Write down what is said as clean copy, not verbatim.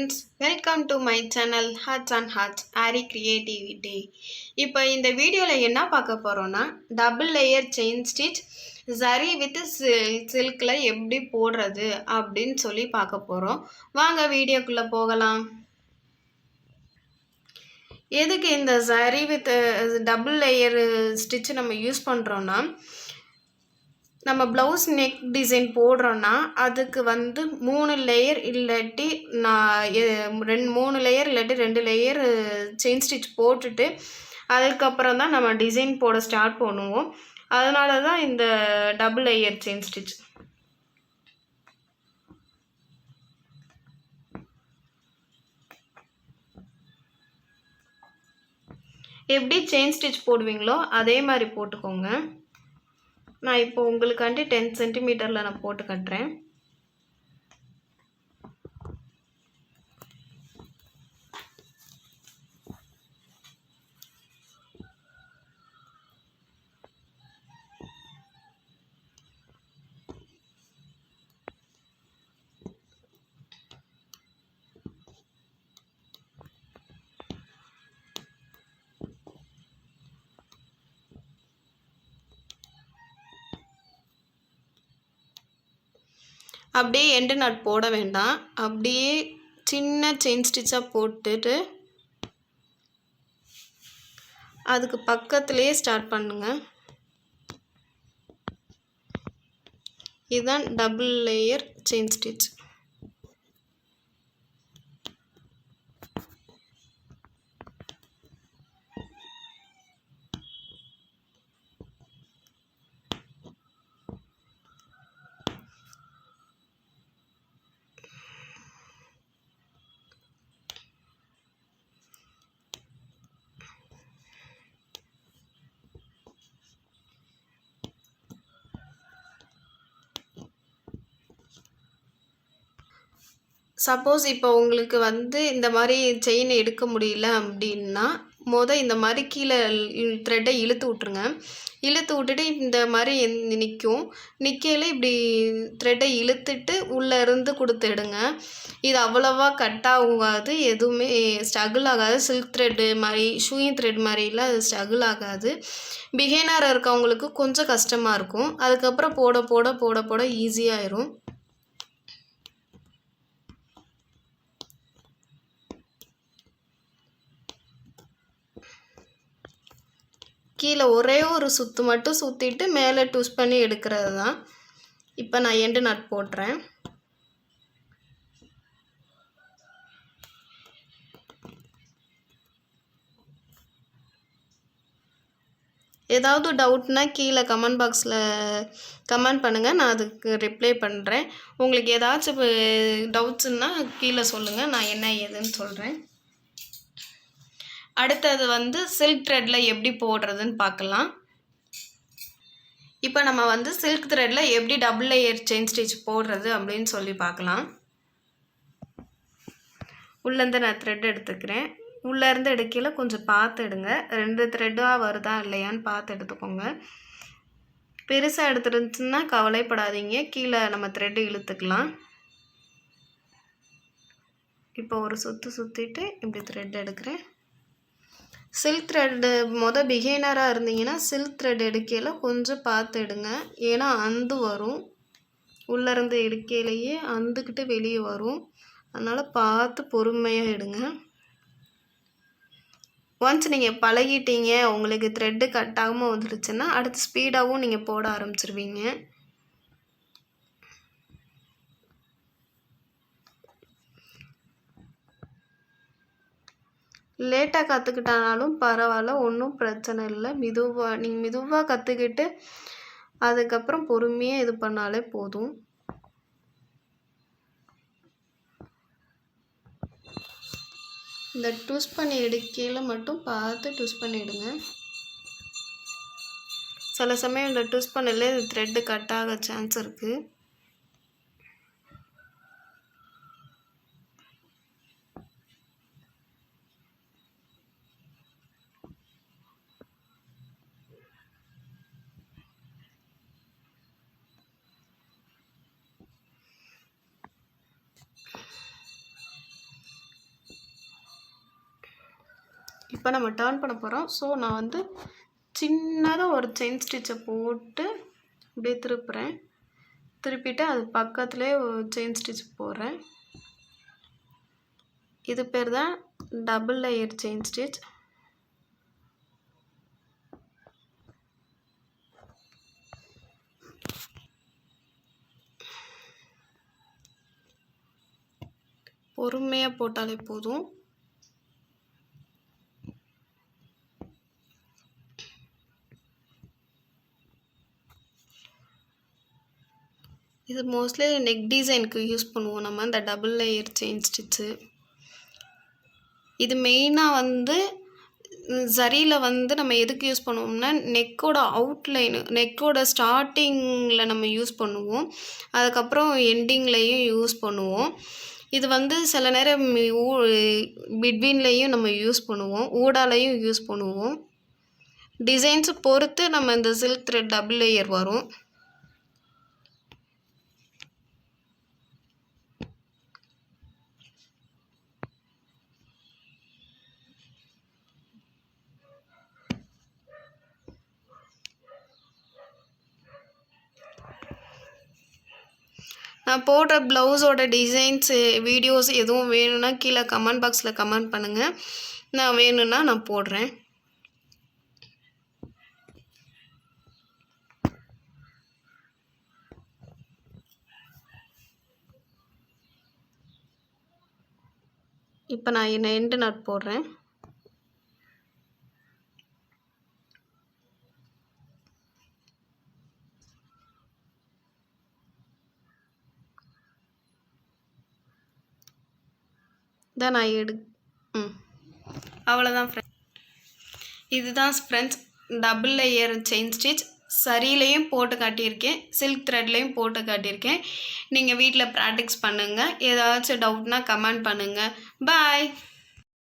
friends, welcome to my channel Hearts and Hearts Aari Creativity. இப்போ இந்த வீடியோல என்ன பார்க்க போறோம்னா double layer chain stitch zari with silkல எப்படி போடுறது அப்படினு சொல்லி பார்க்க போறோம். வாங்க வீடியோக்குள்ள போகலாம். எதுக்கு இந்த zari with double layer stitch நம்ம யூஸ் பண்றோம்னா நம்ம ப்ளவுஸ் நெக் டிசைன் போடுறோன்னா அதுக்கு வந்து 3 லேயர் இல்லாட்டி 3 லேயர் இல்லாட்டி 2 லேயர் செயின் ஸ்டிச் போட்டுட்டு அதுக்கப்புறம் தான் நம்ம டிசைன் போட ஸ்டார்ட் பண்ணுவோம். அதனால தான் இந்த டபுள் லேயர் செயின் ஸ்டிச். எப்படி செயின் ஸ்டிச் போடுவீங்களோ அதே மாதிரி போட்டுக்கோங்க. நான் இப்போ உங்களுக்காண்டி 10 சென்டிமீட்டரில் நான் போட்டு கட்டுறேன். அப்படியே எண்டு நட் போட வேண்டாம், அப்படியே சின்ன செயின் ஸ்டிச்சாக போட்டுட்டு அதுக்கு பக்கத்துலேயே ஸ்டார்ட் பண்ணுங்க. இதுதான் double layer chain stitch. Suppose இப்போ உங்களுக்கு வந்து இந்த மாதிரி செயின் எடுக்க முடியல அப்படின்னா இந்த மாதிரி கீழே த்ரெட்டை இழுத்து விட்ருங்க. இழுத்து விட்டுட்டு இந்த மாதிரி நிற்கையில் இப்படி த்ரெட்டை இழுத்துட்டு உள்ளே இருந்து கொடுத்துடுங்க. இது அவ்வளோவா கட் ஆகாது, எதுவுமே ஸ்ட்ரகிள் ஆகாது. சில்க் த்ரெட்டு மாதிரி ஷூயிங் த்ரெட் மாதிரிலாம் அது ஸ்ட்ரகிள் ஆகாது. பிகினராக இருக்கவங்களுக்கு கொஞ்சம் கஷ்டமாக இருக்கும். அதுக்கப்புறம் போட போட போட போட ஈஸியாகிடும். கீழே ஒரே ஒரு சுற்று மட்டும் சுற்றிட்டு மேலே ட்விஸ்ட் பண்ணி எடுக்கிறது தான். இப்போ நான் எண்டு நட் போடுறேன். ஏதாவது டவுட்னா கீழே கமெண்ட் பாக்ஸில் கமெண்ட் பண்ணுங்கள், நான் அதுக்கு ரிப்ளை பண்ணுறேன். உங்களுக்கு ஏதாச்சும் டவுட்ஸுன்னா கீழே சொல்லுங்கள், நான் என்ன ஏதுன்னு சொல்கிறேன். அடுத்தது வந்து சில்க் த்ரெட்டில் எப்படி போடுறதுன்னு பார்க்கலாம். இப்போ நம்ம வந்து சில்க் த்ரெட்டில் எப்படி டபுள் லேயர் செயின் ஸ்டிச் போடுறது அப்படின்னு சொல்லி பார்க்கலாம். உள்ளேருந்து நான் த்ரெட் எடுத்துக்கிறேன். உள்ளேருந்து எடுக்கல கொஞ்சம் பார்த்து எடுங்க. 2 த்ரெட்டாக வருதா இல்லையான்னு பார்த்து எடுத்துக்கோங்க. பெருசாக எடுத்துருந்துச்சுன்னா கவலைப்படாதீங்க, கீழே நம்ம த்ரெட்டு இழுத்துக்கலாம். இப்போ ஒரு சுற்றிட்டு இப்படி த்ரெட் எடுக்கிறேன். சில்க் த்ரெட்டு பிகினராக இருந்தீங்கன்னா சில்க் த்ரெட் எடுக்கையில் கொஞ்சம் பார்த்து எடுங்க. ஏன்னா அந்து வரும், உள்ளேருந்து எடுக்கையிலேயே அந்துக்கிட்டு வெளியே வரும். அதனால் பார்த்து பொறுமையாக எடுங்க. ஒன்ஸ் நீங்கள் பழகிட்டீங்க, உங்களுக்கு த்ரெட்டு கட் ஆகாமல் வந்துடுச்சுன்னா அடுத்து ஸ்பீடாகவும் நீங்கள் போட ஆரம்பிச்சிருவீங்க. லேட்டாக கற்றுக்கிட்டாலும் பரவாயில்ல, ஒன்றும் பிரச்சனை இல்லை. நீங்கள் மெதுவாக கற்றுக்கிட்டு அதுக்கப்புறம் பொறுமையாக இது பண்ணாலே போதும். இந்த ட்விஸ்ட் பண்ணி எடுக்கையில் மட்டும் பார்த்து ட்விஸ்ட் பண்ணிவிடுங்க. சில சமயம் இந்த ட்விஸ்ட் பண்ணல த்ரெட்டு கட் ஆக சான்ஸ் இருக்குது. இப்போ நம்ம டர்ன் பண்ண போகிறோம். ஸோ நான் வந்து சின்னதாக ஒரு செயின் ஸ்டிச்சை போட்டு அப்படியே திருப்புறேன். திருப்பிட்டு அது பக்கத்துலேயே ஒரு செயின் ஸ்டிச் போடுறேன். இது பேர் தான் டபுள் லேயர் செயின் ஸ்டிச். பொறுமையாக போட்டாலே போதும். இது மோஸ்ட்லி நெக் டிசைனுக்கு யூஸ் பண்ணுவோம் நம்ம இந்த டபுள் லேயர் செயின் ஸ்டிச்சு. இது மெயினாக வந்து ஜரியில் வந்து நம்ம எதுக்கு யூஸ் பண்ணுவோம்னா நெக்கோட அவுட்லைனு, நெக்கோட ஸ்டார்டிங்கில் நம்ம யூஸ் பண்ணுவோம், அதுக்கப்புறம் எண்டிங்லேயும் யூஸ் பண்ணுவோம். இது வந்து சில நேரம் பிட்வீன்லேயும் நம்ம யூஸ் பண்ணுவோம், ஊடாலையும் யூஸ் பண்ணுவோம். டிசைன்ஸை பொறுத்து நம்ம இந்த சில்க் த்ரெட் டபுள் லேயர் வரும். நான் போடுற ப்ளவுஸோட டிசைன்ஸு வீடியோஸ் எதுவும் வேணும்னா கீழே கமெண்ட் பாக்ஸில் கமெண்ட் பண்ணுங்கள். நான் வேணும்னா நான் போடுறேன். இப்போ நான் எண்டு நாட் போடுறேன். தான் நான் அவ்வளோதான் ஃப்ரெண்ட்ஸ். இதுதான் friends double layer chain stitch. சரிலையும் போட்டு காட்டியிருக்கேன், சில்க் த்ரெட்லேயும் போட்டு காட்டியிருக்கேன். நீங்கள் வீட்டில் ப்ராக்டிஸ் பண்ணுங்கள். ஏதாச்சும் டவுட்னா கமெண்ட் பண்ணுங்கள். பாய்.